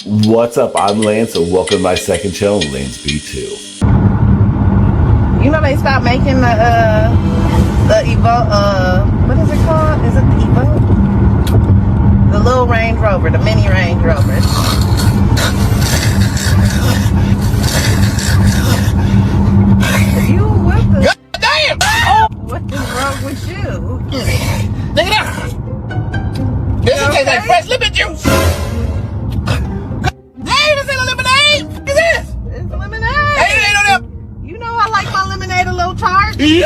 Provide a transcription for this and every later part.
What's up? I'm Lance, and welcome to my second channel, Lance B2. You know they stopped making the Evo, what is it called? Is it the Evo? The little Range Rover, the mini Range Rover. You what the? God damn! Oh, what is wrong with you? Look at that! This tastes like fresh lemon juice! Hey, this ain't a lemonade! What is this? It's lemonade. Hey, it ain't no lemon! You know I like my lemonade a little tart. You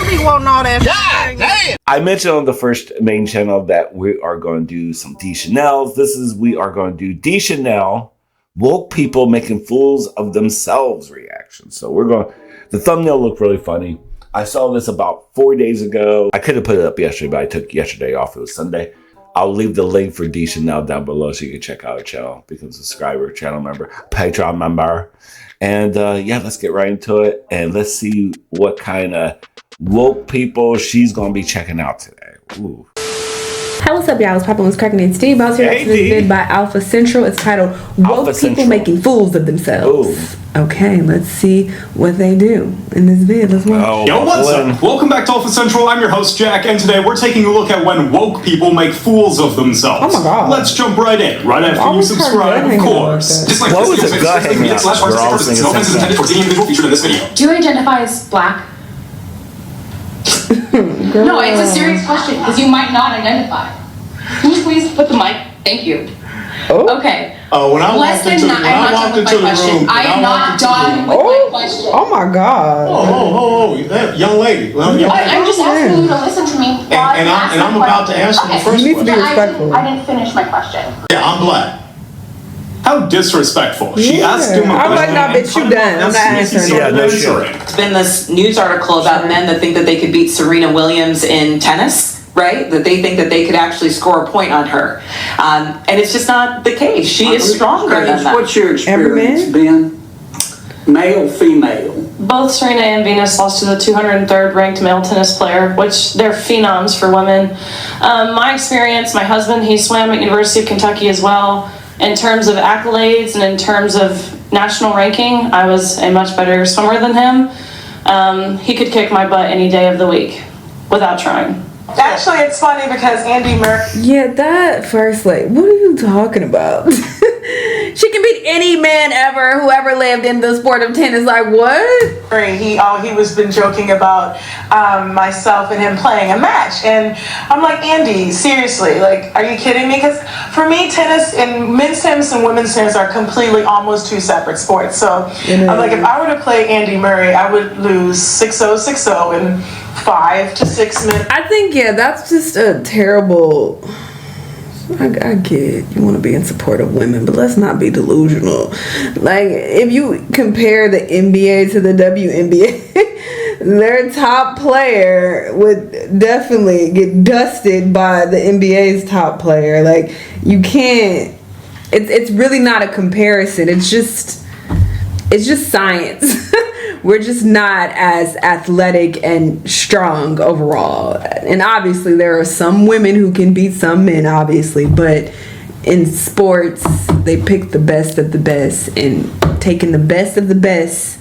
be wanting all that. God damn! I mentioned on the first main channel that we are going to do some Dee Shanells. We are going to do Dee Shanell, woke people making fools of themselves reaction. So the thumbnail looked really funny. I saw this about 4 days ago. I could have put it up yesterday, but I took yesterday off. It was Sunday. I'll leave the link for Dee Shanell down below so you can check out her channel, become a subscriber, channel member, Patreon member. And yeah, let's get right into it. And let's see what kind of woke people she's going to be checking out today. Ooh. Hey, what's up, y'all? What's poppin'? What's cracking? It's Steve. I was here to this vid by Alpha Central. It's titled "Woke People Making Fools of Themselves." Ooh. Okay, let's see what they do in this vid. Let's watch. Oh, yo, what's up? Welcome back to Alpha Central. I'm your host, Jack, and today we're taking a look at when woke people make fools of themselves. Oh my god. Let's jump right in. Right after you subscribe, of course. Just like what was a gut hanging out? No offense intended towards any individual featured in this video. Do you identify as black? No, it's a serious question because you might not identify. Can you please put the mic? Thank you. Oh. Okay. When I walked into the room, I am not done with my question. Oh my god. Oh, young lady. I'm just asking you to listen to me. And I'm about to ask you the first You need to be question. respectful. I didn't finish my question. Yeah, I'm black. How disrespectful. She asked him a I'm question. like, nah, bitch, you done. I'm not answering. Yeah, no shit. There's been this news article about men that think that they could beat Serena Williams in tennis, right? That they think that they could actually score a point on her. And it's just not the case. She is stronger than that. What's your experience, Ben? Male, female? Both Serena and Venus lost to the 203rd ranked male tennis player, which they're phenoms for women. My experience, my husband, he swam at University of Kentucky as well. In terms of accolades and in terms of national ranking, I was a much better swimmer than him. He could kick my butt any day of the week without trying. Actually, it's funny because Andy Murray. Yeah, that first, like, what are you talking about? She can beat any man ever who ever lived in the sport of tennis. Like, what? He was been joking about myself and him playing a match, and I'm like, Andy, seriously, like, are you kidding me? Because for me, tennis and men's tennis and women's tennis are completely almost two separate sports. So I'm like, if I were to play Andy Murray, I would lose 6-0, 6-0 in 5 to 6 minutes. I think, yeah, that's just a terrible. I get you want to be in support of women, but let's not be delusional. Like, if you compare the NBA to the WNBA, their top player would definitely get dusted by the NBA's top player. Like, you can't. It's really not a comparison. It's just science. We're just not as athletic and strong overall. And obviously there are some women who can beat some men, obviously, but in sports they pick the best of the best, and taking the best of the best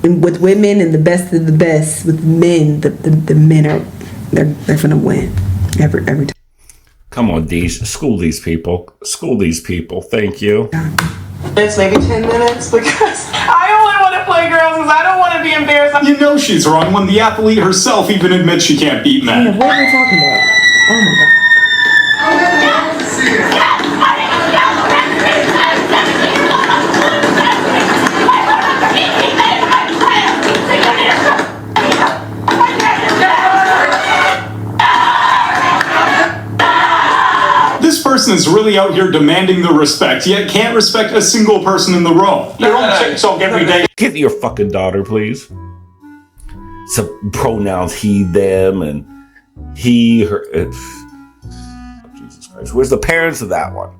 with women and the best of the best with men, the men are they're gonna win every time. Come on, Dee. School these people. Thank you. It's maybe 10 minutes because I only want to play girls because I don't want to be embarrassed. You know she's wrong when the athlete herself even admits she can't beat men. Yeah, what are we talking about? Oh my god. This person is really out here demanding the respect, yet can't respect a single person in the room. You're on TikTok every day. Get your fucking daughter, please. Some pronouns he, them, and he, her. Oh, Jesus Christ. Where's the parents of that one?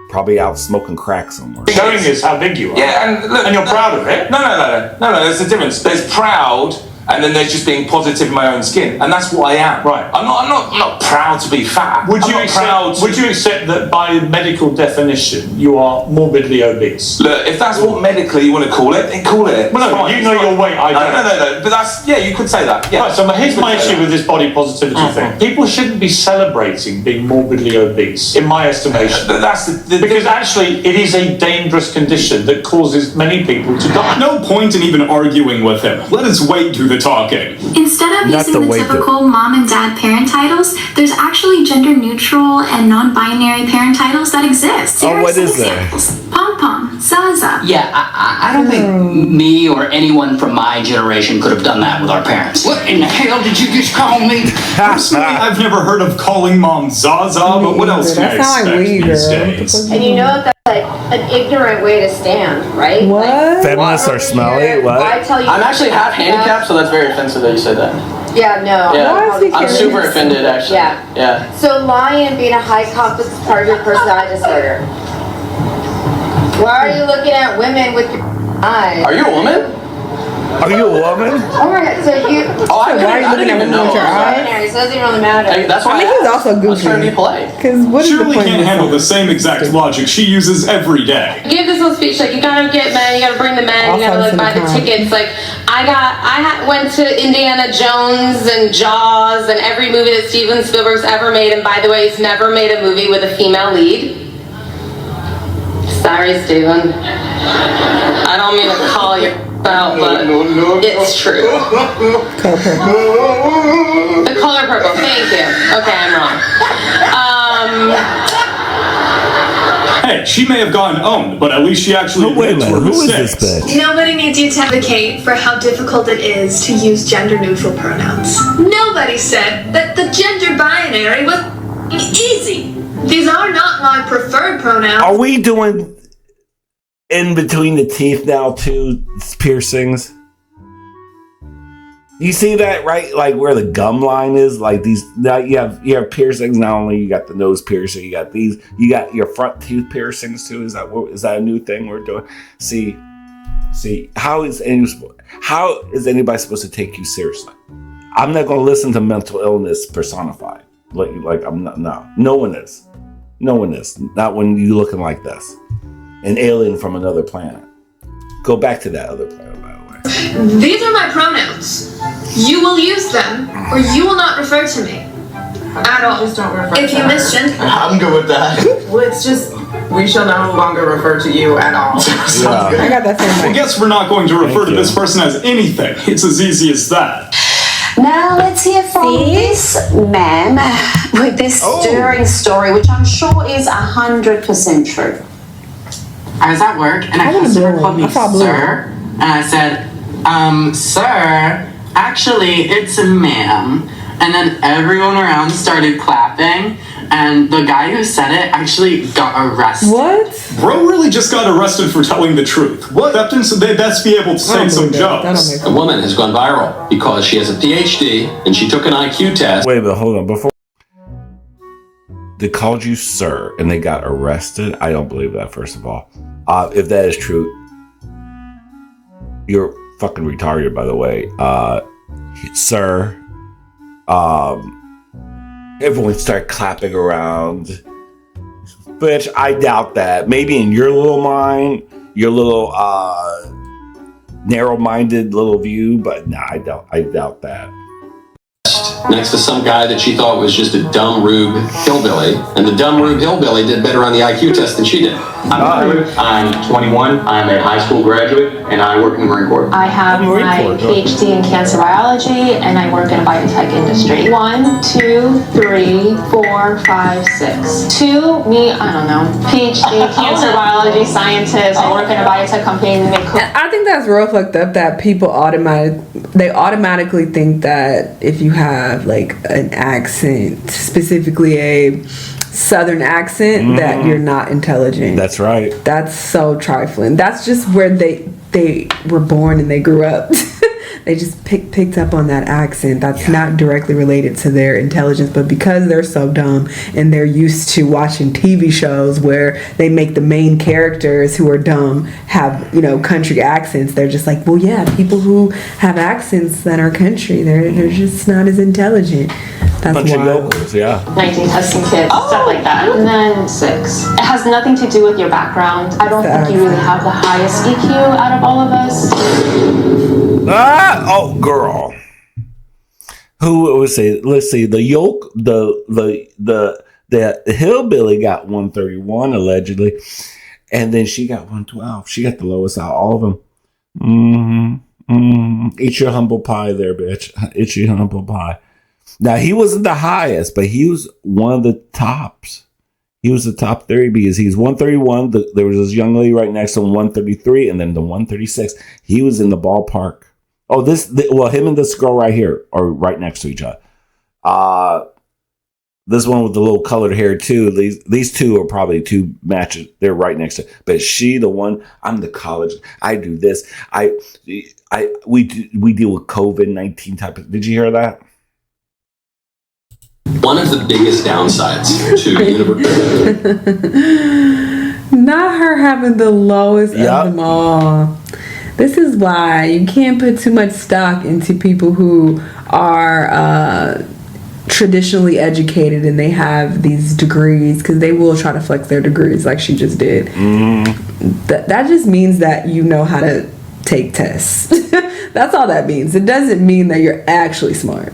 Probably out smoking crack somewhere. Showing us how big you are. Yeah, and look, and you're proud of it. No. There's a difference. There's proud and then there's just being positive in my own skin, and that's what I am. Right. I'm not proud to be fat. Would you accept that by medical definition you are morbidly obese? Look, if that's what medically you want to call it, then call it. Well, no, you know your weight. I don't. No. But that's you could say that. Yeah. Right, so here's my issue with this body positivity thing. People shouldn't be celebrating being morbidly obese, in my estimation. Because actually, it is a dangerous condition that causes many people to die. No point in even arguing with him. Let us wait do the talking. Instead of using the typical mom and dad parent titles, there's actually gender neutral and non-binary parent titles that exist. Here are some examples. Pom Pom, Zaza. Yeah, I don't think me or anyone from my generation could have done that with our parents. What in the hell did you just call me? Personally, I've never heard of calling mom Zaza, but what else can I expect these days? And you know that's like an ignorant way to stand, right? What? Like, feminists are smelly? What? I tell you, I'm actually half handicapped, so that's very offensive that you said that. Yeah, no. Yeah. I'm super offended, actually. Yeah. So lying and being a high confidence is part of your personality disorder. Why are you looking at women with your eyes? Are you a woman? Are you a woman? Oh my god, so you... Oh, I didn't even know. So it doesn't really matter. Hey, that's why I mean, he's also goofy. I was trying to be polite. Because what is the Shirley point can't handle the same exact logic she uses every day. Give this little speech like you gotta get men, you gotta bring the men, you gotta like buy the tickets. Like went to Indiana Jones and Jaws and every movie that Steven Spielberg's ever made, and by the way, he's never made a movie with a female lead. Sorry, Steven. I don't mean to call you out, but it's true. Color purple. The color purple. Thank you. Okay, I'm wrong. Hey, she may have gotten owned, but at least she actually admits her mistakes. Nobody needs you to advocate for how difficult it is to use gender-neutral pronouns. Nobody said that the gender binary was easy. These are not my preferred pronouns. Are we doing in between the teeth now too? Piercings. You see that, right? Like where the gum line is. Like these. Now you have piercings. Not only you got the nose piercing, you got these. You got your front tooth piercings too. Is that a new thing we're doing? See. How is anybody supposed to take you seriously? I'm not going to listen to mental illness personified. Like I'm not. No one is. No one is. Not when you looking like this. An alien from another planet. Go back to that other planet, by the way. These are my pronouns. You will use them, or you will not refer to me at all. Just don't refer if to you her. misgender. I'm good with that. Well, it's just, we shall no longer refer to you at all. I got that same I thing. guess we're not going to refer to this person as anything. It's as easy as that. Now let's hear from this ma'am with this stirring story, which I'm sure is 100% true. I was at work and a customer called me sir, and I said, sir, actually it's a ma'am. And then everyone around started clapping, and the guy who said it actually got arrested. What? Bro really just got arrested for telling the truth. What? Acceptance, they best be able to say some jokes. A woman has gone viral because she has a PhD and she took an IQ test. Wait a minute, hold on. Before they called you sir and they got arrested, I don't believe that. First of all, if that is true, you're fucking retarded. By the way, sir. Everyone start clapping around. Bitch, I doubt that. Maybe in your little mind, your little narrow-minded little view, but nah, I doubt that. Next to some guy that she thought was just a dumb Rube hillbilly, and the dumb Rube hillbilly did better on the IQ test than she did. I'm 21, I'm a high school graduate, and I work in the Marine Corps. I have my PhD in cancer biology, and I work in the biotech industry. 1, 2, 3, 4, 5, 6. 2, me, I don't know, PhD, cancer biology scientist. I work in a biotech company. And I think that's real fucked up that people automatically think that if you have like an accent, specifically a Southern accent, that you're not intelligent. That's right. That's so trifling. That's just where they were born and they grew up. they just picked up on that accent that's not directly related to their intelligence, but because they're so dumb and they're used to watching TV shows where they make the main characters who are dumb have, you know, country accents, they're just like, well, yeah, people who have accents that are country, they're just not as intelligent. That's bunch why. of locals, yeah. 19 testing kids, stuff like that. And then 6. It has nothing to do with your background. I don't think you really have the highest EQ out of all of us. Oh, girl. Who would say? Let's see. The hillbilly got 131 allegedly, and then she got 112. She got the lowest out of all of them. Eat your humble pie, there, bitch. Eat your humble pie. Now, he wasn't the highest, but he was one of the tops. He was the top 30 because he's 131. There was this young lady right next to him, 133, and then the 136. He was in the ballpark. Oh, him and this girl right here are right next to each other. This one with the little colored hair too. These two are probably two matches. They're right next to. But she, the one, I'm the college. I do this. We deal with COVID-19 type of. Did you hear that? One of the biggest downsides to university. Not her having the lowest of them all. This is why you can't put too much stock into people who are traditionally educated and they have these degrees, because they will try to flex their degrees like she just did. That just means that you know how to take tests. That's all that means. It doesn't mean that you're actually smart.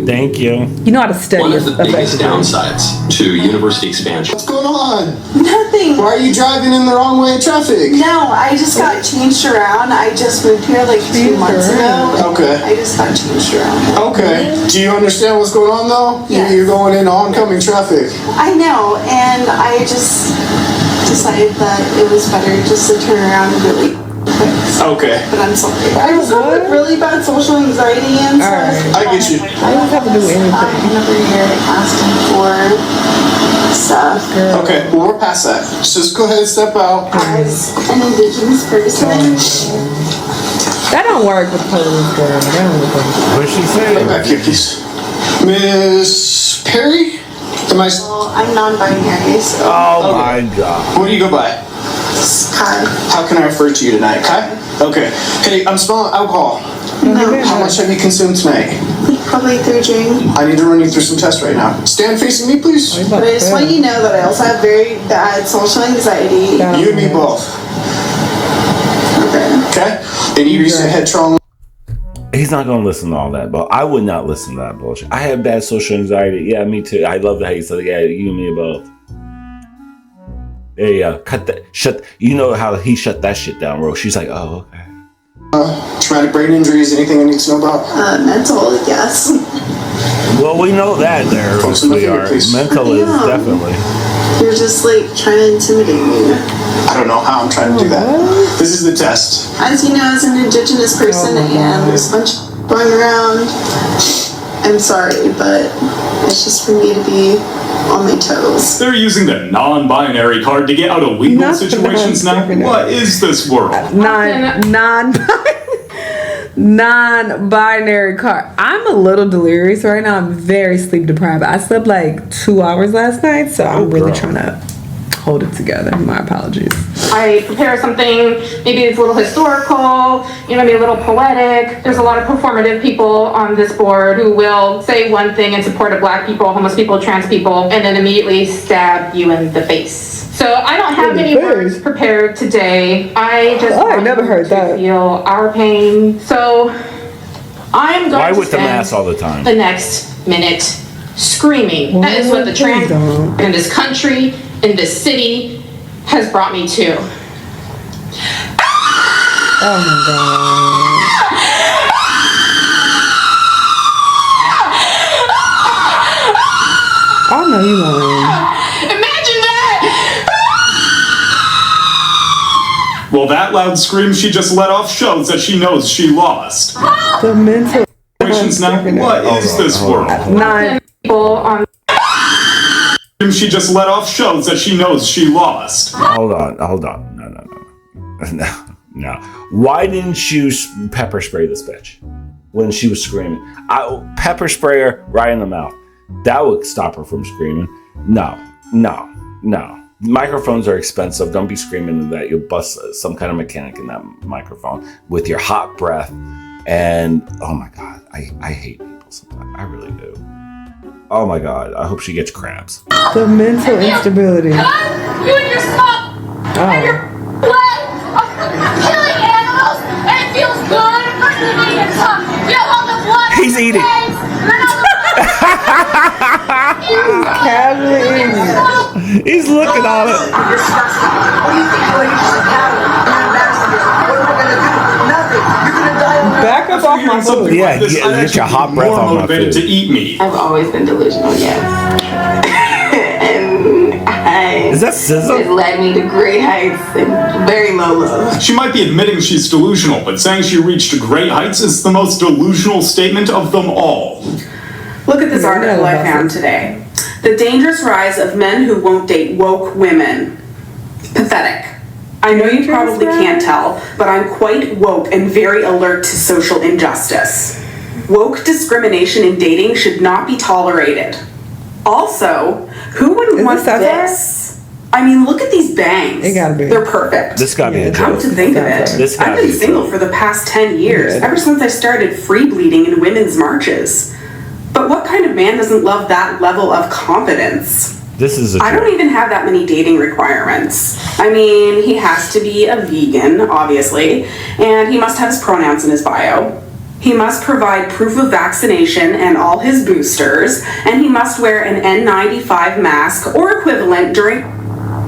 Thank you. You know how to study. One of the biggest downsides to university expansion. What's going on? Nothing. Why are you driving in the wrong way in traffic? No, I just got changed around. I just moved here like 2 months ago. Okay. I just got changed around. Okay. Do you understand what's going on though? Yes. You're going into oncoming traffic. I know, and I just decided that it was better just to turn around really quick. Okay. But I'm sorry. I just have like really bad social anxiety and stuff. I get you. I don't have to do anything. I'm over here asking for stuff. Okay, well we're past that. Just go ahead and step out. As an indigenous person. That don't work with police, girl. That don't work. What did she say? I got cookies. Miss Perry? Well, I'm non-binary, so. Oh my God. What do you go by? Kai. How can I refer to you tonight? Kai? Okay. Hey, I'm smelling alcohol. No. How much have you consumed tonight? Probably 3 drinks. I need to run you through some tests right now. Stand facing me, please. But I just want you to know that I also have very bad social anxiety. You and me both. Okay? And you use your head trauma. He's not going to listen to all that, but I would not listen to that bullshit. I have bad social anxiety. Yeah, me too. I love how you said, yeah, you and me both. There you go. Cut that. Shut. You know how he shut that shit down, bro. She's like, oh, okay. Traumatic brain injuries, anything I need to know about? Mental, yes. Well, we know that there, sweetheart. Mental is definitely. You're just like trying to intimidate me. I don't know how I'm trying to do that. This is the test. As you know, as an indigenous person, and there's a bunch going around. I'm sorry, but it's just for me to be on my toes. They're using the non-binary card to get out of legal situations now? What is this world? Non-binary car. I'm a little delirious right now. I'm very sleep deprived. I slept like 2 hours last night, so I'm really trying to hold it together. My apologies. I prepare something, maybe it's a little historical, maybe a little poetic. There's a lot of performative people on this board who will say one thing in support of Black people, homeless people, trans people, and then immediately stab you in the face. So I don't have many words prepared today. I just want never heard to that. feel our pain. So I'm going Why to with the mask all the time? the next minute screaming. That is what the trans in this country, in this city, has brought me to. Oh my God. I know you lying. Imagine that! Well, that loud scream she just let off shows that she knows she lost. The mental Situations now? What is this world? People on She just let off shows that she knows she lost. Hold on. No. No. Why didn't you pepper spray this bitch when she was screaming? Pepper spray her right in the mouth. That would stop her from screaming. No. Microphones are expensive. Don't be screaming that. You'll bust some kind of mechanic in that microphone with your hot breath. And oh my God, I hate people sometimes. I really do. Oh my God, I hope she gets crabs. The mental instability. You and your small and your blood are killing animals, and it feels good for you to eat some. You have all the blood. He's eating. Casually eating. He's looking on it. Back up off my food. Yeah, get your hot breath off my food. To eat me. I've always been delusional, yes. Is that SZA? It led me to great heights and very low lows. She might be admitting she's delusional, but saying she reached great heights is the most delusional statement of them all. Look at this article I found today. The dangerous rise of men who won't date woke women. Pathetic. I know you probably can't tell, but I'm quite woke and very alert to social injustice. Woke discrimination in dating should not be tolerated. Also, who wouldn't want this? I mean, look at these bangs. It gotta be. They're perfect. This gotta be a Come joke. to think of it, I've been single for the past 10 years, ever since I started free bleeding in women's marches. But what kind of man doesn't love that level of confidence? This is a I don't even have that many dating requirements. I mean, he has to be a vegan, obviously, and he must have his pronouns in his bio. He must provide proof of vaccination and all his boosters, and he must wear an N95 mask or equivalent during...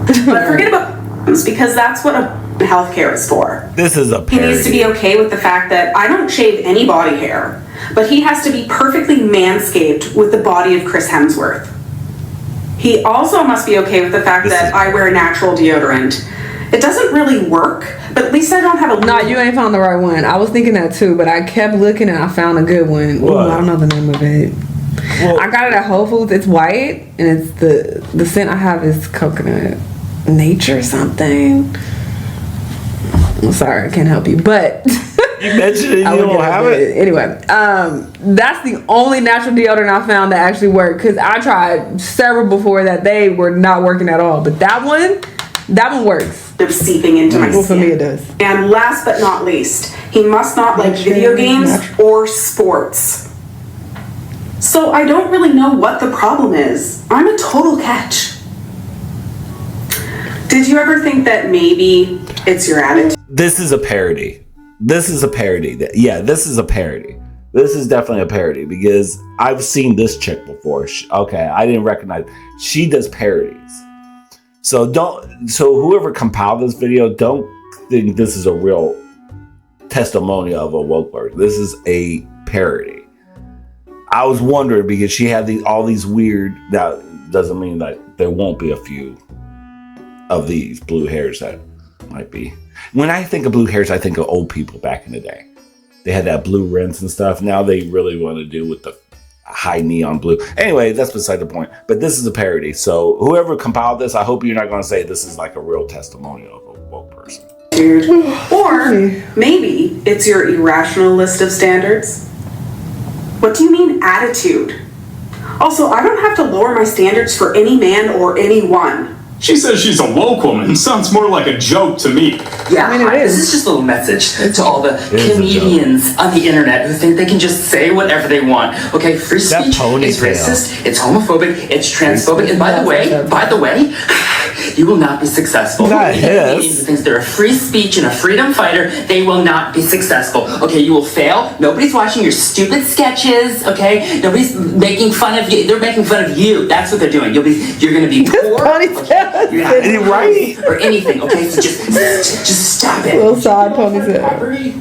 But forget about because that's what healthcare is for. This is a He needs to be okay with the fact that I don't shave any body hair, but he has to be perfectly manscaped with the body of Chris Hemsworth. He also must be okay with the fact that I wear natural deodorant. It doesn't really work, but at least I don't have a... Nah, you ain't found the right one. I was thinking that too, but I kept looking and I found a good one. Ooh, I don't know the name of it. Well, I got it at Whole Foods. It's white, and it's the scent I have is coconut nature something. I'm sorry, I can't help you, but... You mentioned it, you don't have it? Anyway, that's the only natural deodorant I found that actually worked, because I tried several before that they were not working at all, but that one works. Of seeping into my skin. Well, for me it does. And last but not least, he must not like video games or sports. So I don't really know what the problem is. I'm a total catch. Did you ever think that maybe it's your attitude? This is a parody. This is a parody. This is a parody. This is definitely a parody because I've seen this chick before. Okay, I didn't recognize. She does parodies. So whoever compiled this video, don't think this is a real testimonial of a woke person. This is a parody. I was wondering because she had all these weird. That doesn't mean that there won't be a few of these blue hairs that might be. When I think of blue hairs, I think of old people back in the day. They had that blue rinse and stuff. Now they really want to do with the high neon blue. Anyway, that's beside the point. But this is a parody. So whoever compiled this, I hope you're not going to say this is like a real testimonial of a woke person. Or maybe it's your irrational list of standards. What do you mean attitude? Also, I don't have to lower my standards for any man or anyone. She says she's a woke woman. Sounds more like a joke to me. Yeah, this is just a little message to all the comedians on the internet who think they can just say whatever they want. Okay, free speech is racist, it's homophobic, it's transphobic, and by the way, you will not be successful. Anyone who thinks they're a free speech and a freedom fighter, they will not be successful. Okay, you will fail. Nobody's watching your stupid sketches. Okay, nobody's making fun of you. They're making fun of you. That's what they're doing. You're going to be poor. Okay? You're not gonna right or anything. Okay, so just stop it. Little side ponytail.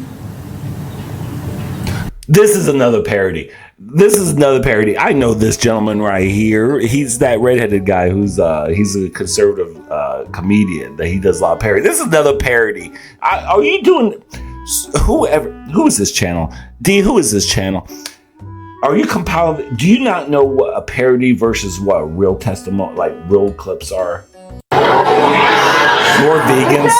This is another parody. I know this gentleman right here. He's that redheaded guy who's he's a conservative comedian that he does a lot of parody. This is another parody. Are you doing who is this channel? Dee, who is this channel? Are you compiling? Do you not know what a parody versus what a real testimony, like real clips are? More vegans.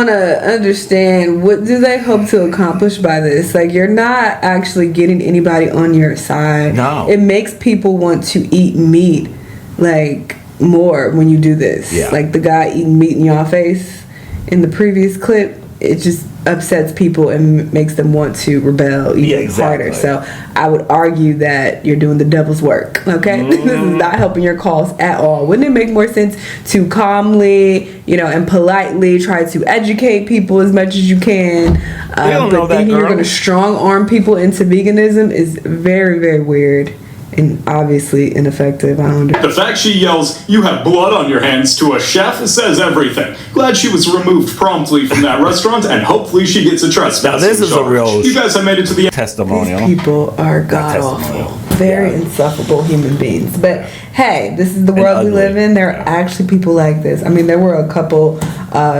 want to understand, what do they hope to accomplish by this? Like, you're not actually getting anybody on your side. No. It makes people want to eat meat, like, more when you do this. Yeah. Like the guy eating meat in your face in the previous clip, it just upsets people and makes them want to rebel even harder. So I would argue that you're doing the devil's work. Okay, this is not helping your cause at all. Wouldn't it make more sense to calmly, and politely try to educate people as much as you can? But thinking you're going to strong arm people into veganism is very, very weird. And obviously ineffective. The fact she yells, "You have blood on your hands" to a chef says everything. Glad she was removed promptly from that restaurant, and hopefully she gets a trespassing Now this is charge. a real. You guys have made it to the testimonial. These people are god awful, very insufferable human beings. But hey, this is the world we live in. There are actually people like this. I mean, there were a couple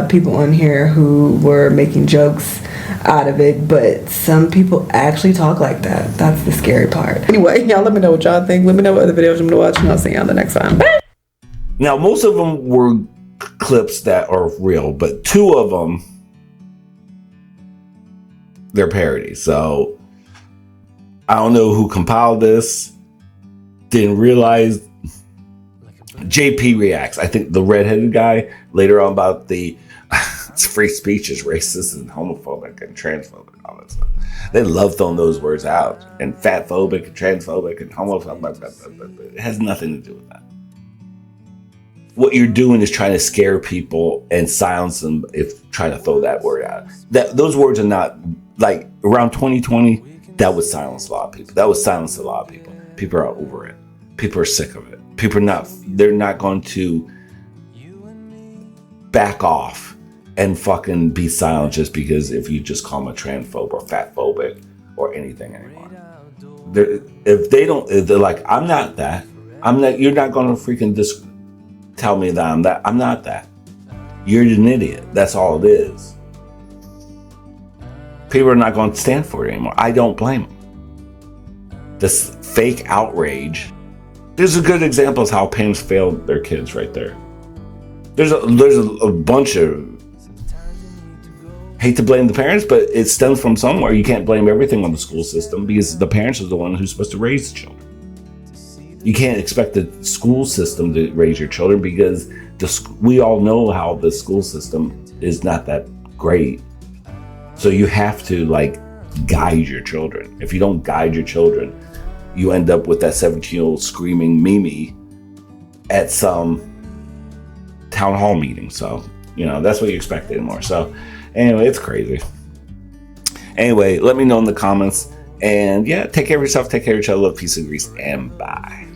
people on here who were making jokes out of it, but some people actually talk like that. That's the scary part. Anyway, y'all let me know what y'all think. Let me know what other videos I'm gonna watch, and I'll see y'all the next time. Bye. Now, most of them were clips that are real, but 2 of them, they're parodies. So I don't know who compiled this. Didn't realize. JP reacts. I think the redheaded guy later on about the free speech is racist and homophobic and transphobic and all that stuff. They love throwing those words out. And fatphobic and transphobic and homophobic. It has nothing to do with that. What you're doing is trying to scare people and silence them if trying to throw that word out. Those words are not, like, around 2020, that would silence a lot of people. That would silence a lot of people. People are over it. People are sick of it. People are they're not going to back off and fucking be silent just because if you just call them a transphobe or fatphobic or anything anymore. If they're like, I'm not that. You're not going to freaking tell me that I'm that. I'm not that. You're an idiot. That's all it is. People are not going to stand for it anymore. I don't blame them. This fake outrage. There's a good example of how parents failed their kids right there. There's a bunch of, hate to blame the parents, but it stems from somewhere. You can't blame everything on the school system because the parents are the one who's supposed to raise the children. You can't expect the school system to raise your children because we all know how the school system is not that great. So you have to guide your children. If you don't guide your children, you end up with that 17-year-old screaming Mimi at some town hall meeting. So, that's what you expect anymore. So anyway, it's crazy. Anyway, let me know in the comments. And yeah, take care of yourself, take care of each other, love, peace, and grease, and bye.